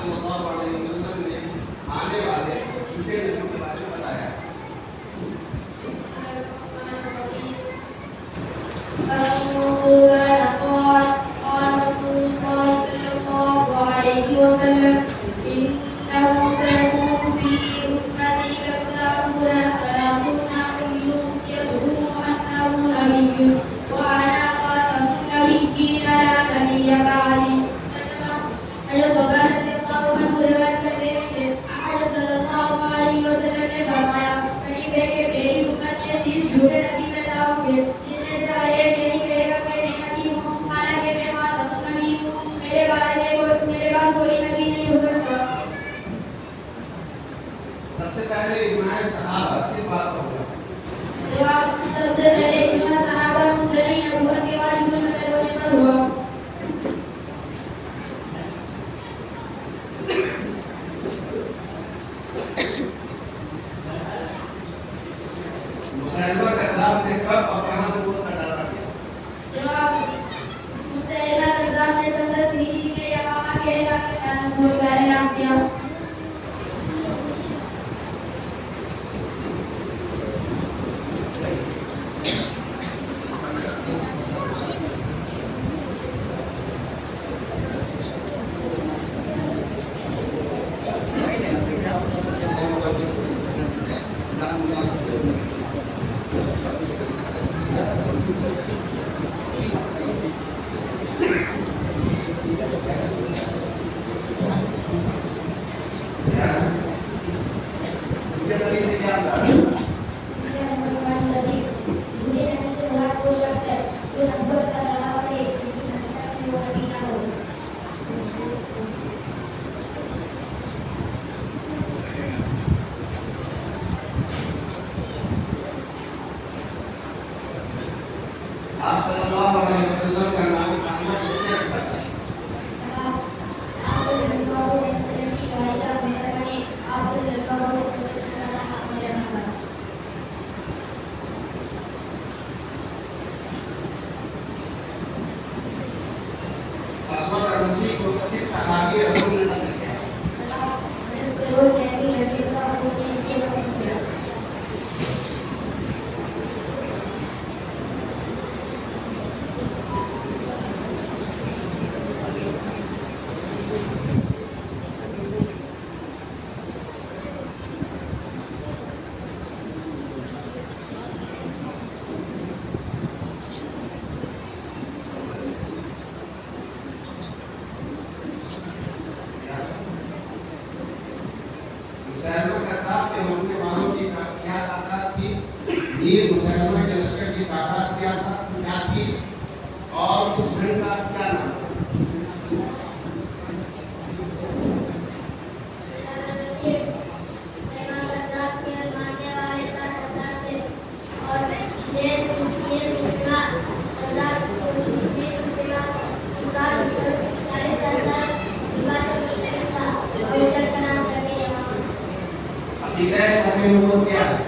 सल्लल्लाहु अलैहि वसल्लम ने आने वाले झूठे नबियों के बारे में बताया। सबसे पहले इजमाए सहाबा किस बात पर हुआ? जवाब सबसे पहले इजमा सहाबा मुतबई नबूवत के वाजिब मसले होने पर हुआ। मुसैलमा कज़्ज़ाब ने कब और कहां नबूवत का दावा किया? जवाब मुसैलमा कज़्ज़ाब ने 17 हिजरी में यमामा के इलाके में नबूवत का ऐलान किया। आप सल्लल्लाहु अलैहि वसल्लम का नाम अहमद किसने रखा था? अस्मद अनसी को किस सहाबी रसूल ने नज़र किया? मुसैलमा कज़्ज़ाब के हमले वालों की क्या तादाद थी? मीर मुसैलमा के लश्कर की तादाद क्या थी और उस जंग का क्या नाम था? क्या है?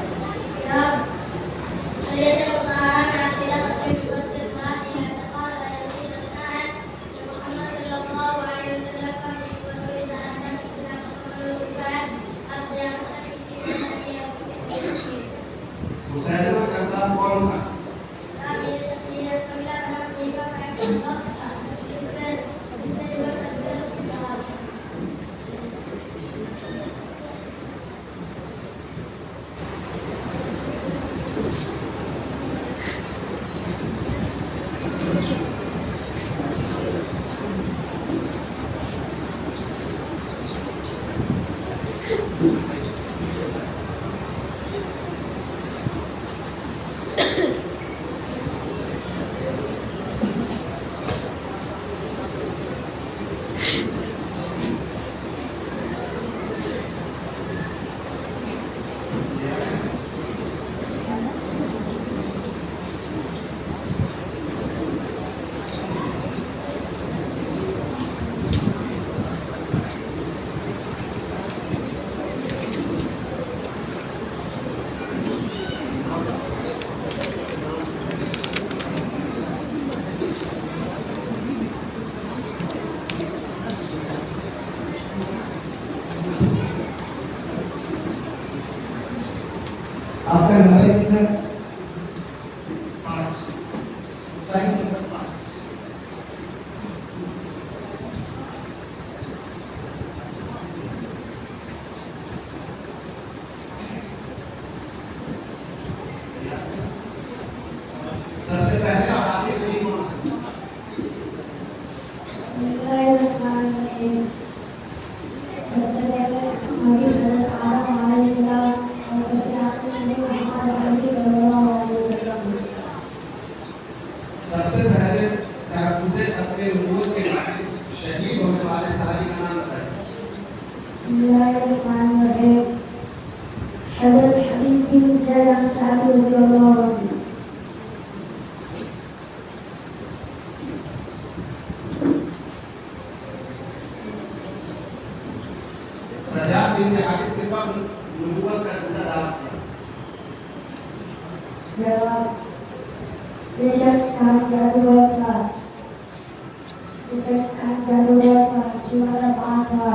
Sign number 5। सबसे पहले और आखिरी वही कौन है? बिस्मिल्लाहिर्रहमानिर्रहीम। सबसे पहले हमारी हज़रत आदम अलैहिस्सलाम और सबसे आखिर में मोहम्मद नबी सल्लल्लाहु अलैहि वसल्लम। सबसे पहले तहफ़्फ़ुज़ ख़त्म नबूवत के बाद शहीद होने वाले सहाबी का नाम बताइए। बिस्मिल्लाहिर्रहमानिर्रहीम। हज़रत हबीब बिन ज़ैद अंसारी रज़ियल्लाहु अन्हु। सजाद बिन हारिस के कब नबूवत का झंडा डाला? जवाब बेशक खान जादूगर था। बेशक खान जादूगर था, सुनहरा बाल था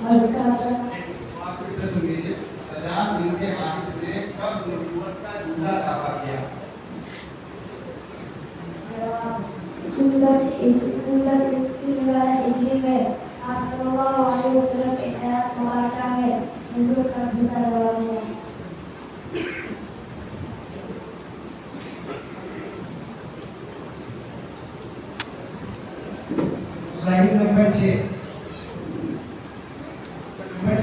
और उसका सवाल फिर से सुन लीजिए। सजाद बिन हारिस ने कब नबूवत का झंडा दावा किया? जवाब सुंदर हिजरी में आप सल्लल्लाहु अलैहि वसल्लम के हयात मुबारका में नबूवत का झंडा लगा हुआ। Slide number 6। नंबर 6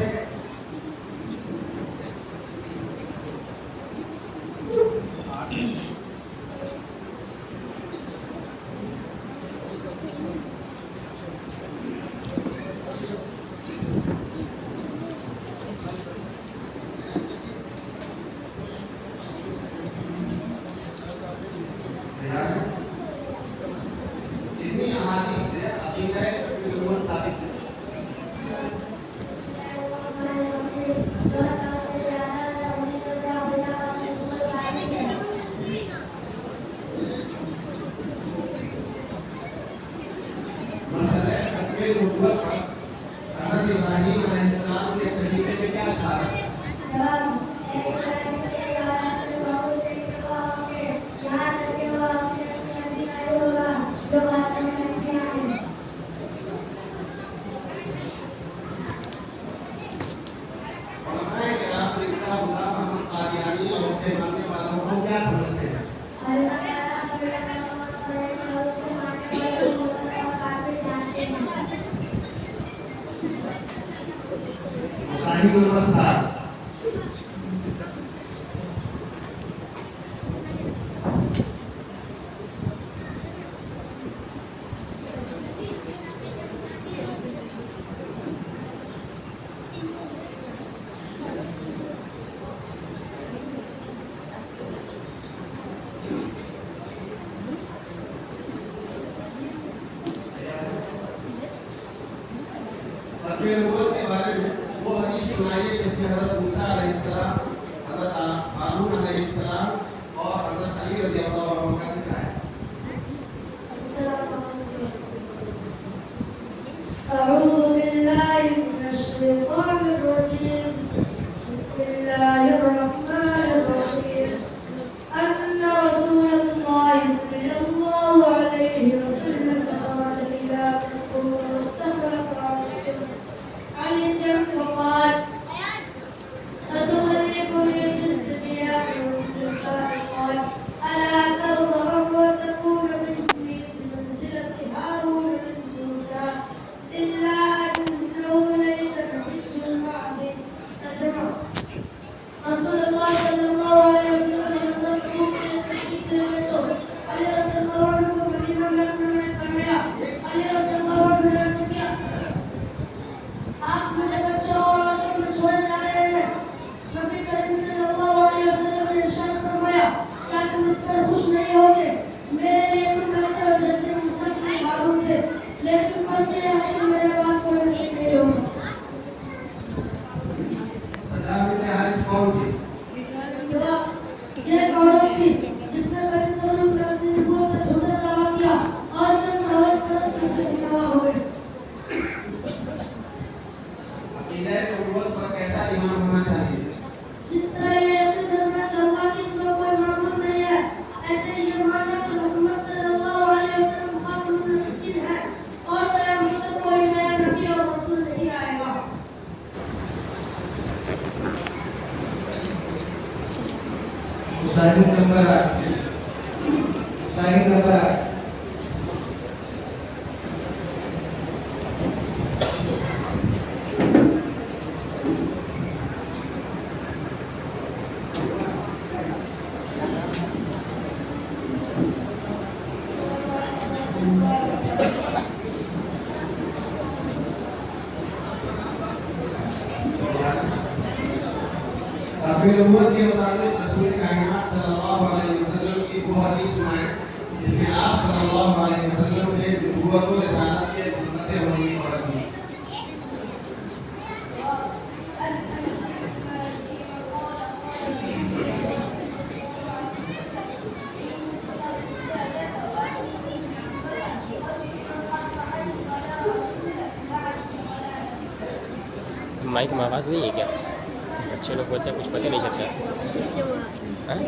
इतनी अहादीस से अकीदा नबूवत साबित है। मसले ख़त्म नबूवत पर हज़रत इब्राहीम अलैहिस्सलाम के सहीफे में क्या इशारा है? उलमाए किराम मिर्ज़ा गुलाम अहमद कादियानी और उसके मानने वालों को क्या समझते हैं? Slide number 7। ख़त्म नबूवत के बारे में वो हदीस सुनाइए जिसमें हज़रत मूसा अलैहिस्सलाम, हज़रत हारून अलैहिस्सलाम और हज़रत अली रज़ियल्लाहु अन्हु का ज़िक्र है। أعوذ بالله من الشيطان الرجيم. بسم الله الرحمن الرحيم. أن رسول الله صلى الله عليه وسلم قال إلى مصطفى علي فقال أتهلكني بالصبيان والنساء؟ قال ألا ترضى أن تكون مني بمنزلة هارون من موسى إلا أنه ليس مثل بعد أجمع. رسول الله صلى الله عليه وسلم يصدق كلمته. علي رضي الله عنه فالإمام يحمل الحياة. علي رضي الله عنه لا تكيا आप मुझे बच्चों और औरतों में छोड़े जा रहे हैं। नबी करीम सल्लल्लाहु अलैहि वसल्लम ने इरशाद फरमाया, क्या तुम इस पर खुश नहीं होगे? मेरे लिए तुम ऐसे हो जैसे मूसा के हारून थे, लेकिन बच्चे ऐसे मेरे बात पढ़ने के लिए हो। सजाद बिन हारिस कौन थी? जवाब ये एक औरत थी जिसने बड़ी तौर पर अपनी नबूवत का झूठा दावा किया और चंद हवस परस्त में गुनाह हो गए। अकीदा नबूवत पर कैसा ईमान होना चाहिए? जिस तरह ये यकीन करना कि अल्लाह के सिवा कोई माबूद नहीं है, ऐसे ये मानना कि मोहम्मद सल्लल्लाहु ताकि नबूवत के मुताबिक रसूल कायनात सल्लल्लाहु अलैहि वसल्लम की वो हदीस सुनाए जिसमें आप सल्लल्लाहु अलैहि वसल्लम ने नबूवत और रिसालत के मुद्दे होने की खबर दी। माइक में आवाज़ हुई है क्या? बच्चे लोग बोलते हैं कुछ पता नहीं चलता। हाँ?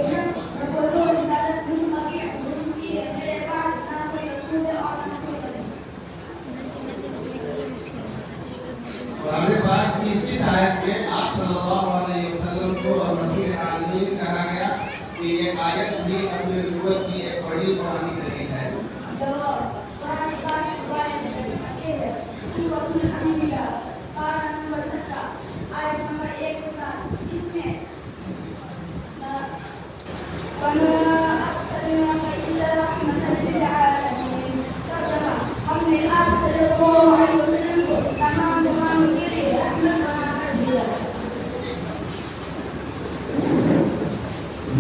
कुरान पाक की इस आयत में आप सल्लल्लाहु अलैहि वसल्लम को रहमतुल आलमीन कहा गया कि ये आयत भी अपने नबूवत की एक बड़ी पुरानी दलील है।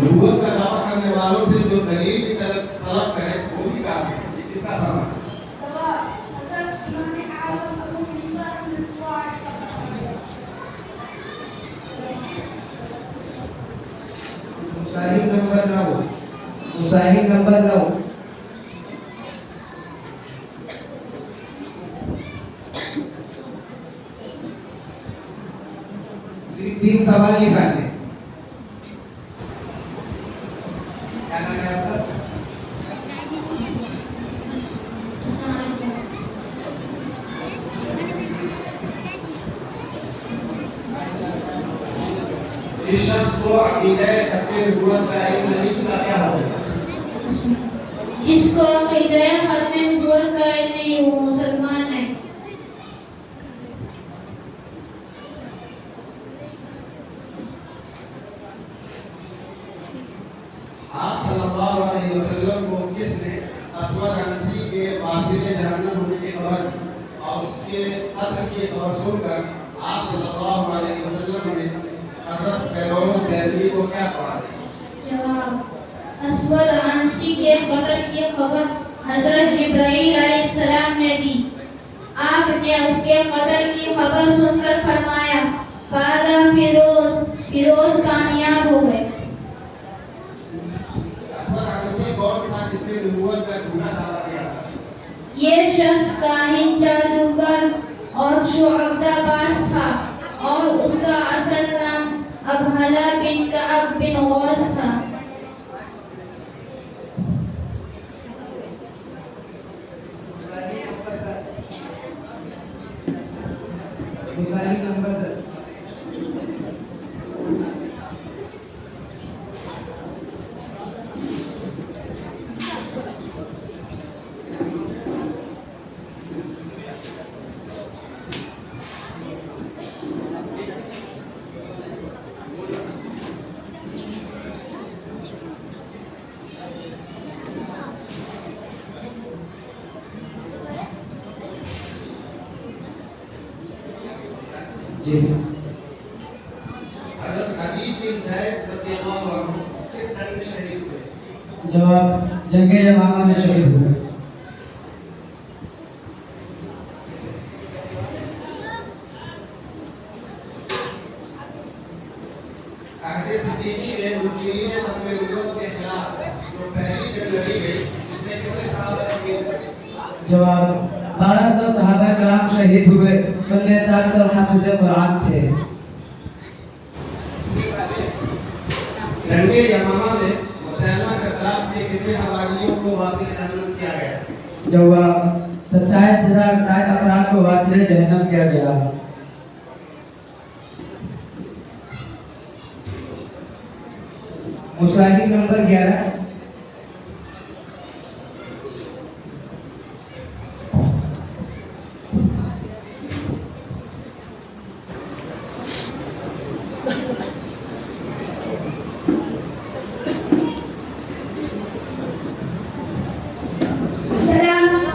नबूवत का दावा करने वालों से जो दलील की तलब करे वो भी काफी है। ये किसका फरमान है? मुसाहिब नंबर 9 मुसाहिब नंबर 9 तीन सवाल निकालने। क्या नाम है आपका? जिस शख्स को अकीदा खत्म नबूवत का इल्म नहीं उसका क्या होगा? जिसको अकीदा खत्म नबूवत का इल्म नहीं वो मुसलमान है। आप सल्लल्लाहु अलैहि वसल्लम को किसने अस्वद अनसी के वासिले जहन्नम होने की खबर और उसके कत्ल की खबर सुनकर आप सल्लल्लाहु अलैहि वसल्लम ने हज़रत फ़िरोज़ दहलवी को क्या कहा? जवाब अस्वद अनसी के कत्ल की खबर हजरत जिब्राईल अलैहिस्सलाम ने दी। आपने उसके कत्ल की खबर सुनकर फरमाया फादा फिरोज कामयाब हो गए। अस्वद अनसी कौन था जिसने नबूवत का झूठा दावा किया था? ये शख्स काहिन जादूगर और शुअबाज था और उसका असल नाम अबहला बिन कअब बिन गौस था। मुसाहिब नंबर 10 जी हज़रत हबीब बिन ज़ैद रज़ियल्लाहु अन्हु किस जंग में शहीद हुए? जवाब जंगे यमामा में शहीद हुए। अहद सिद्दीकी में मुनकिरीन खत्म नबूवत के खिलाफ जो पहली जंग लड़ी गई उसमें कितने सहाबा शहीद हुए? जवाब 1200 सहाबा कराम शहीद हुए। उनमें 700 हाफिज़ कुरान थे। जंगे यमामा में मुसैलमा कज़्ज़ाब के कितने हवारियों को वासिल जहन्नम किया गया? जवाब 27,060 अफराद को वासिले जहन्नम किया गया। मुसाहिब नंबर 11 सलाम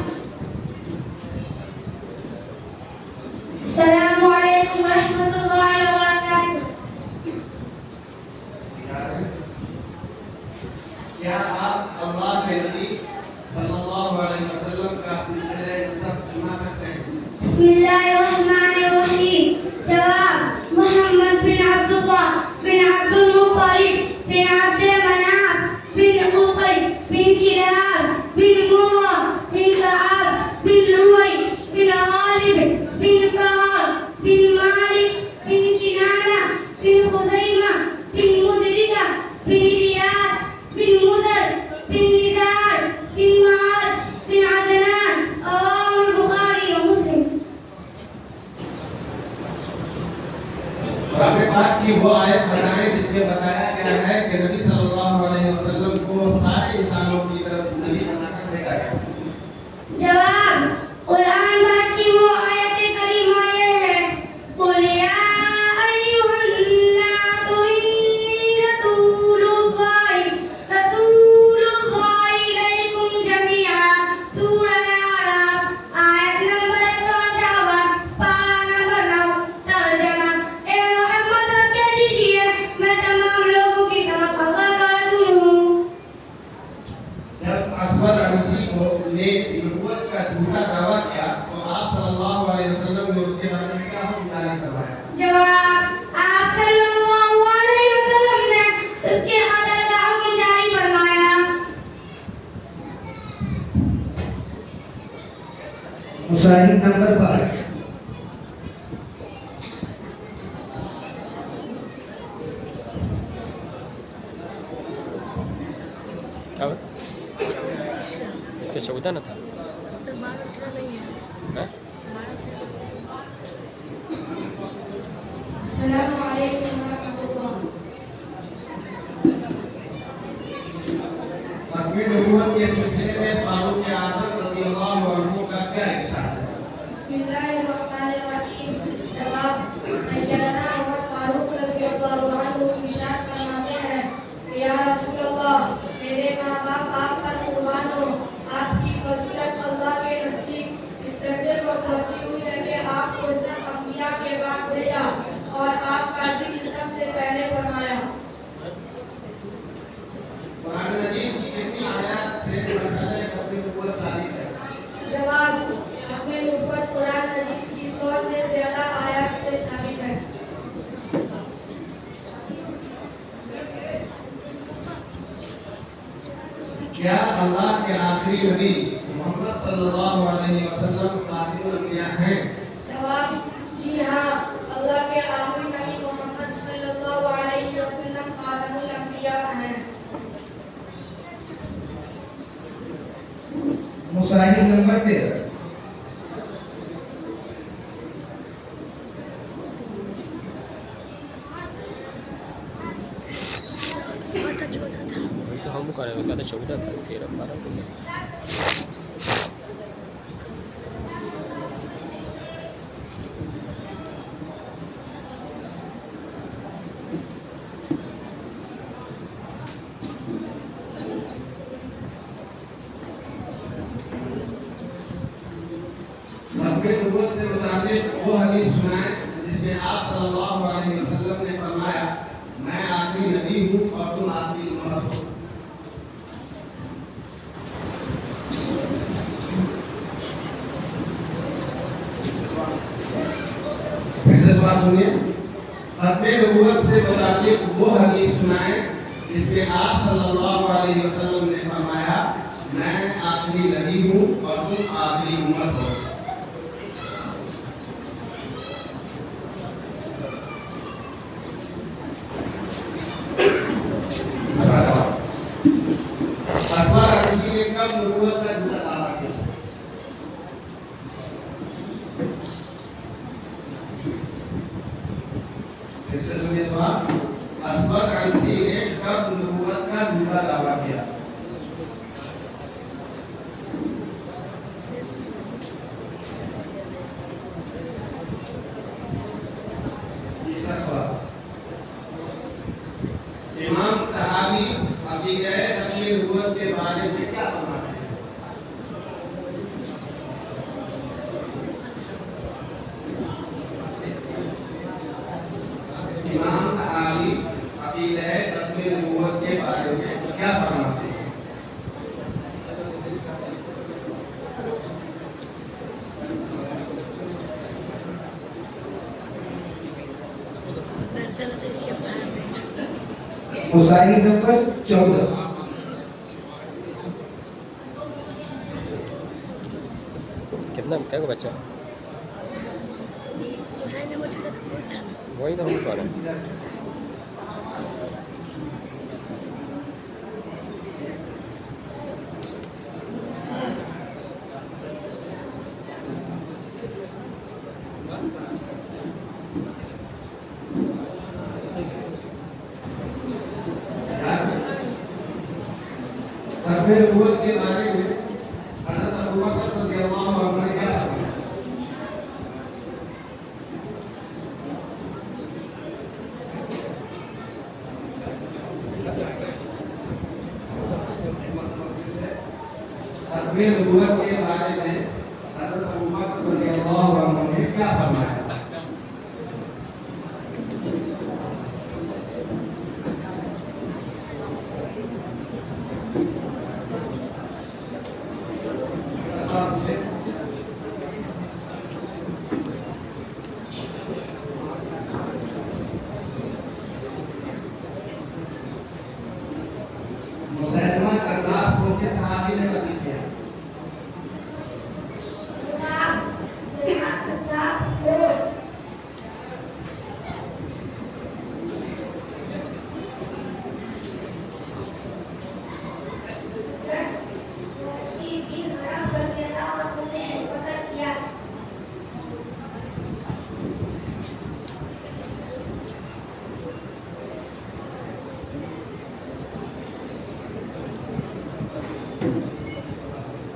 अनसी को ने नबूवत का झूठा दावा किया तो आप सल्लल्लाहु अलैहि वसल्लम ने उसके बारे में क्या हुक्म जारी करवाया? जवाब, आप सल्लल्लाहु अलैहि वसल्लम ने उसके बारे में हुक्म जारी फरमाया। मुशाहिद नंबर 5। क्या हुआ? क्या 14 ना था? हैं? अस्सलामु अलैकुम व रहमतुल्लाह। खत्म नबूवत के सिलसिले में फारूक आज़म रज़ियल्लाहु अन्हु का क्या इरशाद है? बिस्मिल्लाहिर्रहमानिर्रहीम। जवाब, सैयदना उमर फारूक रज़ियल्लाहु अन्हु इरशाद फरमाते हैं, या रसूलल्लाह, मेरे माँ बाप आप पर कुर्बान हो। आपकी फजीलत अल्लाह के नज़दीक इस दर्जे को पहुंची हुई है कि आपको सब अंबिया के बाद भेजा और आपका जिक्र सबसे पहले फरमाया। कुरान मजीद की कितनी आयत से मसला खत्म नबूवत साबित है? जवाब, अपने नबूवत कुरान मजीद की 100 से ज्यादा आयत से साबित है। क्या अल्लाह के आखिरी नबी मोहम्मद सल्लल्लाहु अलैहि वसल्लम खातिमुल अंबिया हैं? जवाब, जी हाँ, अल्लाह के आखिरी नबी मोहम्मद सल्लल्लाहु अलैहि वसल्लम खातमुल अंबिया हैं। मुशाहिद नंबर 13। वही तो हम करें, उसका तो 14 था, 13 12 कैसे? खत्म नबूवत से मुताल्लिक वो हदीस सुनाएं जिसमें आप सल्लल्लाहु अलैहि वसल्लम ने फरमाया, मैं आखिरी नबी हूँ और तुम आखिरी उम्मत हो। फिर से बात सुनिए। खत्म नबूवत से मुताल्लिक वो हदीस सुनाएं जिसमें आप सल्लल्लाहु अलैहि वसल्लम ने फरमाया, मैं आखिरी नबी हूँ और तुम आखिरी उम्मत हो। असवार अनसी ने कब नबूवत का झूठा दावा किया? फिर से सुनिए सवाल। असवार अनसी ने कब नबूवत का झूठा दावा किया? तीसरा सवाल। इमाम तहावी अकीदे अपनी नबूवत के बारे में क्या फरमाते हैं? इमाम तहावी अकीदे अपनी नबूवत के बारे में क्या फरमाते हैं? मुशाहिद नंबर 14। कितना क्या को बच्चा? वही तो हम करें। खत्म नबूवत के बारे में हज़रत अबू बकर रज़ियल्लाहु अन्हु ने क्या फरमाया? खत्म नबूवत के बारे में हज़रत अबू बकर रज़ियल्लाहु अन्हु ने क्या फरमाया? सवाल पूछे। मुसलमा कज़्ज़ाब को किस सहाबी ने कत्ल किया?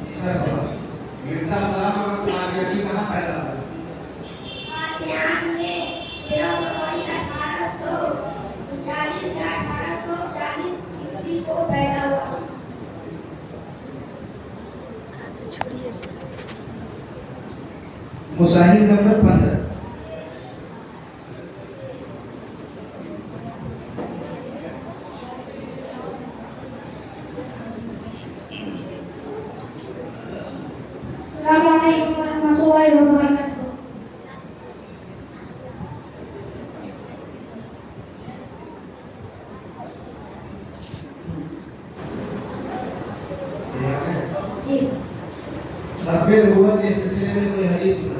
तीसरा सवाल, मिर्जा गुलाम अहमद कादियानी कहाँ पैदा हुए? मुसाहिब नंबर 15। Assalamualaikum warahmatullahi wabarakatuh. जी। सब्बे नबूवत के सिलसिले में कोई हदीस सुना?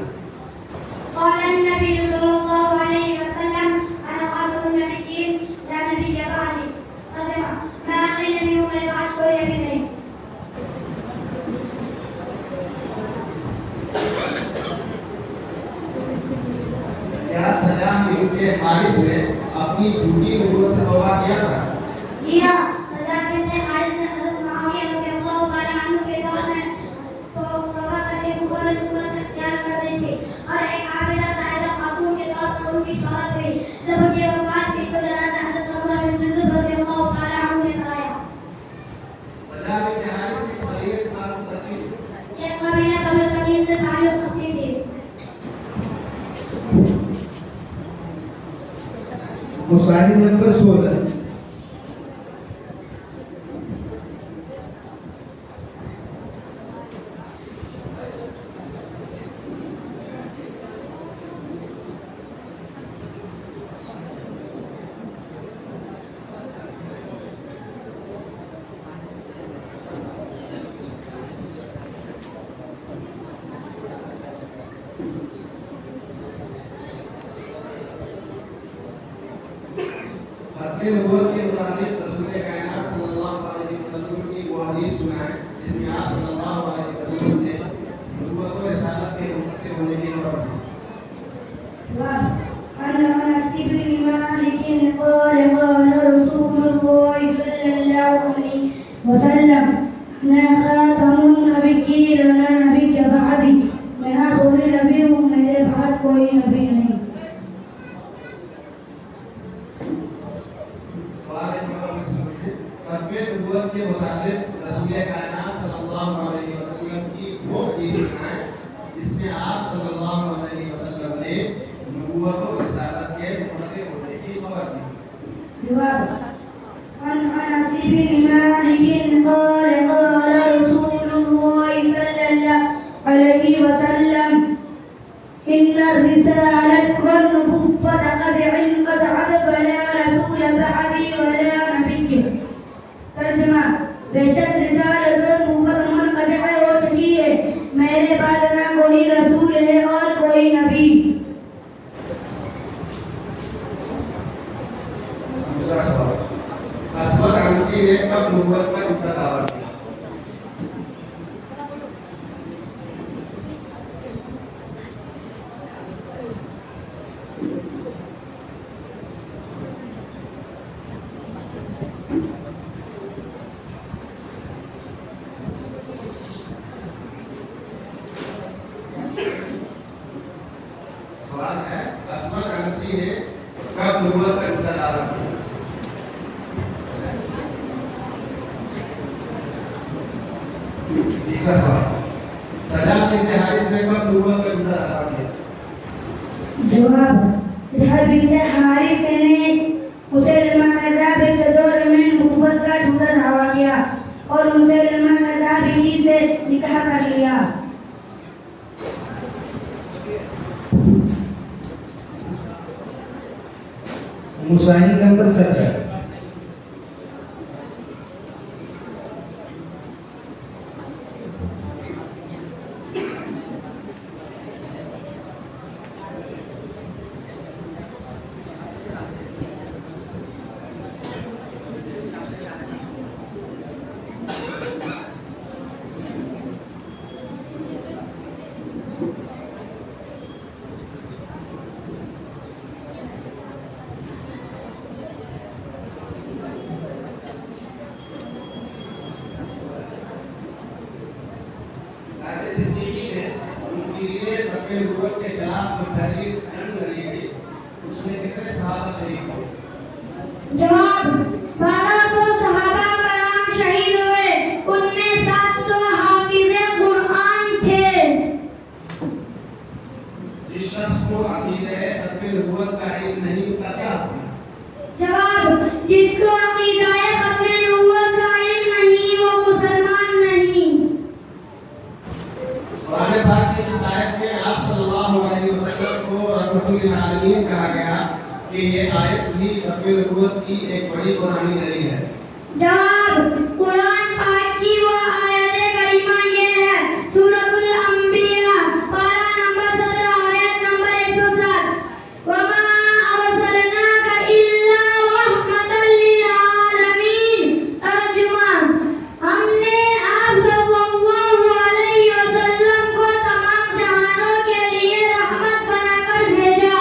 قال النبي صلى الله عليه وسلم أنا خاتم النبيين لا نبي بعدي. خاتمة ما قيل نبي من بعد कोई नबी नहीं। क्या सज्जाद बिन हारिस ने अपनी झूठी नबूवत से तौबा किया था? जी हाँ, सज्जाद बिन हारिस ने हज़रत मुआविया रज़ियल्लाहु तआला अन्हु के दौर में तो तौबा करके कुफर में सूरत इख्तियार कर दी थी और एक आबिदा साहिदा खातून के तौर पर उनकी शोहरत हुई। जब उनकी वफात की तो जनाजा हज़रत सलमा बिन जुंदुब रज़ियल्लाहु तआला अन्हु ने कराया। सज्जाद बिन हारिस किस कबीले से ताल्लुक़ रखती थी? ये कबीला बनु तमीम से ताल्लुक़ रखती थी। मुसाहिब नंबर 16। सब्बे नबूवत के मुताबिक रसूल कायनात सल्लल्लाहु अलैहि वसल्लम की वो हदीस सुनाएं जिसमें आप सल्लल्लाहु अलैहि वसल्लम ने नबूवत और रिसालत के मुतक़ी होने की खबर दी। عن أنس بن مالك قال قال رسول الله صلى الله عليه وسلم أنا خاتم النبيين لا نبي بعدي। मैं आखिरी नबी हूँ, मेरे बाद कोई नबी नहीं। सवाल सब्बे नबूवत के मुताबिक रसूल कायनात सल्लल्लाहु अलैहि वसल्लम की वो हदीस सुनाएं जिसमें आप सल्लल्लाहु अलैहि वसल्लम ने नबूवत और रिसालत के मुतक़ी होने की खबर दी। जवाब عن أنس بن مالك قال قال رسول الله صلى الله عليه وسلم إن الرسالة والنبوة قد انقطعت فلا رسول بعدي ولا نبي। तर्जुमा बेशक रिसालत और नबूवत मुनक़ति हो चुकी है, मेरे बाद ना कोई रसूल है और कोई नबी। दूसरा सवाल, अस्वद अनसी ने कब नबूवत का झूठा दावा किया? सवाल है अस्वद अनसी ने कब नबूवत का झूठा दावा किया? तीसरा सवाल, सज्जाद बिन हारिस ने कब नबूवत का झूठा दावा किया? जवाब सज्जाद बिन हारिस ने मुसलमान नबी के दौर में नबूवत का झूठा दावा किया और मुसलमान नबी से निकाह कर लिया। मुसाहिब नंबर 17। सिद्दीकी ने उनकी लिए तकबीर नबूवत के खिलाफ जो पहली जंग लड़ी गई उसमें कितने सहाबा शहीद हुए? जवाब 1200 सहाबा कराम शहीद हुए, उनमें 700 हाफिज़े कुरान थे। जिस शख्स को अकीदे तकबीर नबूवत का इल्म नहीं उसका क्या हुआ? जवाब जिसको अकीदाए खत्म नबूवत का इल्म नहीं वो मुसलमान नहीं। कुरान पाक की इस आयत में आप सल्लल्लाहु अलैहि वसल्लम को रहमतुल लिल आलमीन कहा गया कि ये आयत भी तकबीर नबूवत की एक बड़ी कुरानी दलील है। जवाब कुरान पाक की वो आयत करीमा ये है सूरतुल अंबिया पारा नंबर 17 आयत नंबर 107 वमा अरसलनाका इल्ला रहमतल लिल आलमीन। तर्जुमा हमने आप सल्लल्लाहु अलैहि वसल्लम को तमाम जहानों के लिए रहमत बनाकर भेजा।